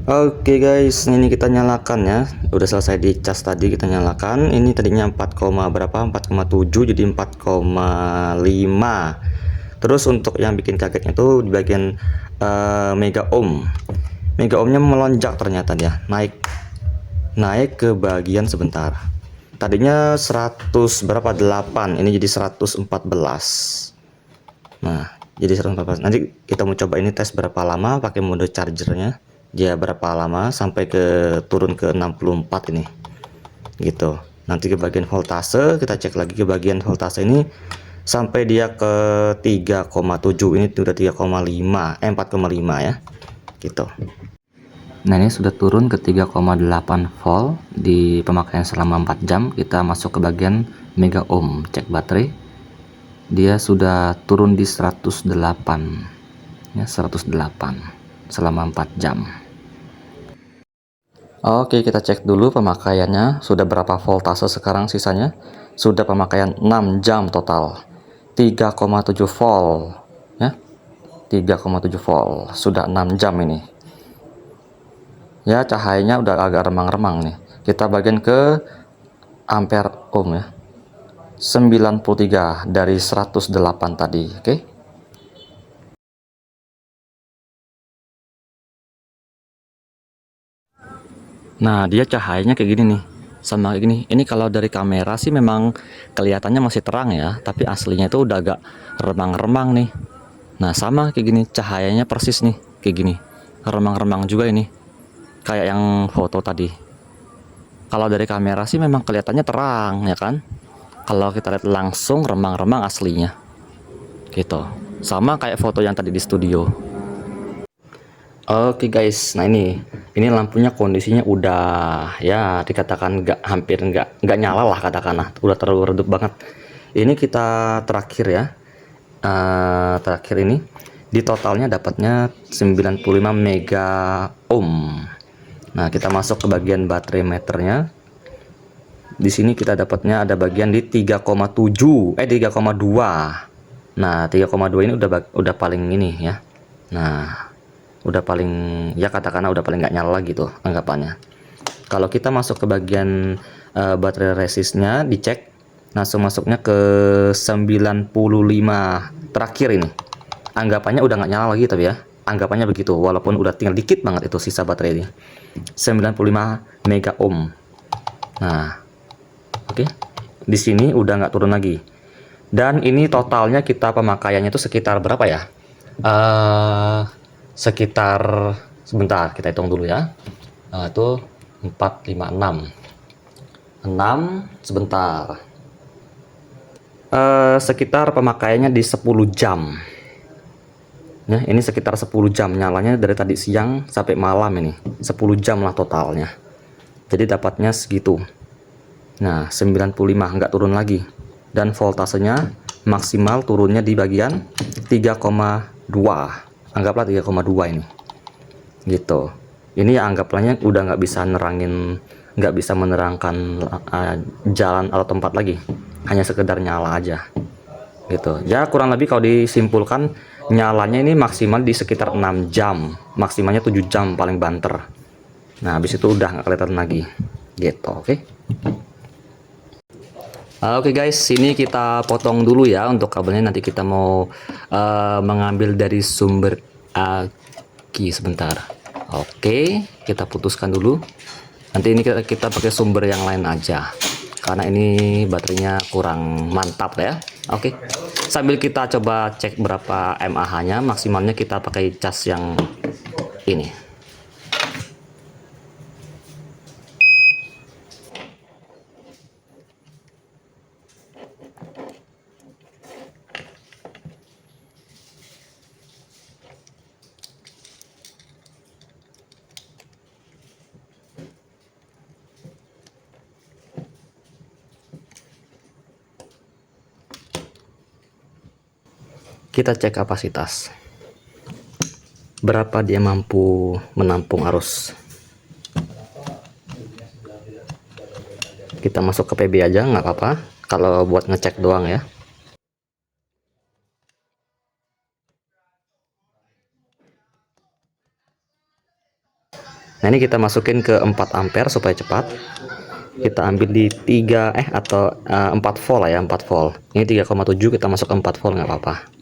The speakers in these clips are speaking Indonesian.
Oke guys, ini kita nyalakan ya. Udah selesai dicas tadi, kita nyalakan. Ini tadinya 4, berapa? 4,7 jadi 4,5. Terus untuk yang bikin kagetnya tuh di bagian mega ohm. Mega ohmnya melonjak ternyata dia, naik ke bagian sebentar. Tadinya 100 berapa 8, ini jadi 114. Nah, jadi 114. Nanti kita mau coba ini tes berapa lama pakai mode chargernya. Dia berapa lama sampai ke turun ke 64 ini. Gitu. Nanti ke bagian voltase kita cek lagi ke bagian voltase ini sampai dia ke 3,7. Ini udah 3,5, 4,5 ya. Gitu. Nah, ini sudah turun ke 3,8 volt di pemakaian selama 4 jam. Kita masuk ke bagian mega ohm, cek baterai. Dia sudah turun di 108 ya, 108 selama 4 jam. Oke, kita cek dulu pemakaiannya sudah berapa voltase sekarang sisanya. Sudah pemakaian 6 jam total, 3,7 volt ya, 3,7 volt sudah 6 jam ini ya. Cahayanya udah agak remang-remang nih. Kita bagian ke ampere ohm ya, 93 dari 108 tadi. Oke. Nah, dia cahayanya kayak gini nih. Sama kayak gini. Ini kalau dari kamera sih memang kelihatannya masih terang ya, tapi aslinya itu udah agak remang-remang nih. Nah, sama kayak gini, cahayanya persis nih kayak gini. Remang-remang juga ini. Kayak yang foto tadi. Kalau dari kamera sih memang kelihatannya terang ya kan? Kalau kita lihat langsung remang-remang aslinya. Gitu. Sama kayak foto yang tadi di studio. Oke guys, nah ini lampunya kondisinya udah ya dikatakan hampir nggak nyala lah katakanlah, udah terlalu redup banget. Ini kita terakhir ya, terakhir ini di totalnya dapatnya 95 mega ohm. Nah, kita masuk ke bagian baterai meternya. Di sini kita dapatnya ada bagian di 3,7 3,2. Nah, 3,2 ini udah paling ini ya. Nah, udah paling ya katakanlah udah paling nggak nyala gitu anggapannya. Kalau kita masuk ke bagian baterai resistnya dicek, langsung masuknya ke 95 terakhir ini. Anggapannya udah nggak nyala lagi tapi ya. Anggapannya begitu, walaupun udah tinggal dikit banget itu sisa baterainya. 95 mega ohm. Nah, oke. Di sini udah nggak turun lagi. Dan ini totalnya kita pemakaiannya itu sekitar berapa ya? Sekitar sebentar kita hitung dulu ya. Itu 4, 5, 6 sebentar. Sekitar pemakaiannya di 10 jam ya. Ini sekitar 10 jam nyalanya dari tadi siang sampai malam, ini 10 jam lah totalnya. Jadi dapatnya segitu. Nah, 95 nggak turun lagi. Dan voltasenya maksimal turunnya di bagian 3,2. Anggaplah 3,2 ini. Gitu. Ini ya anggaplahnya udah nggak bisa nggak bisa menerangkan jalan atau tempat lagi. Hanya sekedar nyala aja. Gitu. Ya kurang lebih kalau disimpulkan nyalanya ini maksimal di sekitar 6 jam. Maksimalnya 7 jam paling banter. Nah, habis itu udah nggak kelihatan lagi. Gitu, oke. Oke guys, ini kita potong dulu ya untuk kabelnya. Nanti kita mau mengambil dari sumber aki sebentar. Oke, kita putuskan dulu. Nanti ini kita pakai sumber yang lain aja, karena ini baterainya kurang mantap ya. Oke, sambil kita coba cek berapa mAh-nya, maksimalnya kita pakai cas yang ini. Kita cek kapasitas, berapa dia mampu menampung arus. Kita masuk ke PB aja nggak apa-apa, kalau buat ngecek doang ya. Nah, ini kita masukin ke 4 ampere supaya cepat. Kita ambil di 3 atau 4 volt lah ya, 4 volt. Ini 3,7, kita masuk ke 4 volt nggak apa-apa.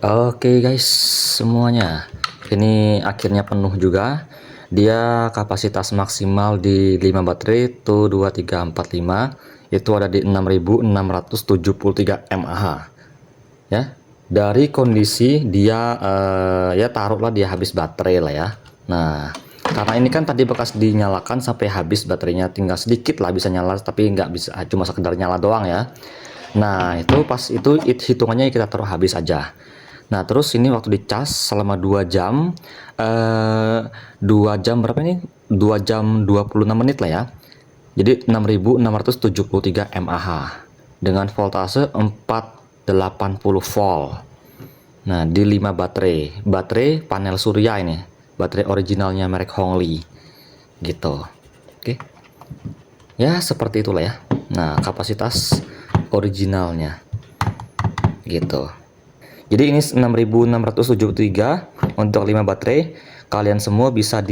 Oke guys, semuanya ini akhirnya penuh juga. Dia kapasitas maksimal di 5 baterai itu 2345, itu ada di 6673 mAh ya. Dari kondisi dia ya taruhlah dia habis baterai lah ya. Nah, karena ini kan tadi bekas dinyalakan sampai habis baterainya, tinggal sedikit lah bisa nyala, tapi nggak bisa cuma sekedar nyala doang ya. Nah, itu pas itu hitungannya kita taruh habis aja. Nah, terus ini waktu dicas selama 2 jam, 2 jam berapa ini? 2 jam 26 menit lah ya. Jadi 6673 mAh dengan voltase 480 volt. Nah, di 5 baterai panel surya ini, baterai originalnya merek Hongli gitu. Oke. Ya, seperti itulah ya. Nah, kapasitas originalnya gitu. Jadi ini 6673 untuk 5 baterai. Kalian semua bisa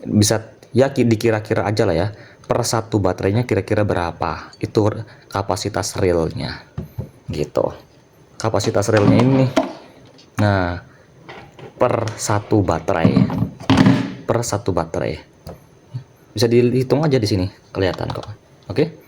bisa ya dikira-kira aja lah ya. Per satu baterainya kira-kira berapa? Itu kapasitas realnya. Gitu. Kapasitas realnya ini. Nah, per satu baterai. Per satu baterai. Bisa dihitung aja di sini, kelihatan kok. Oke?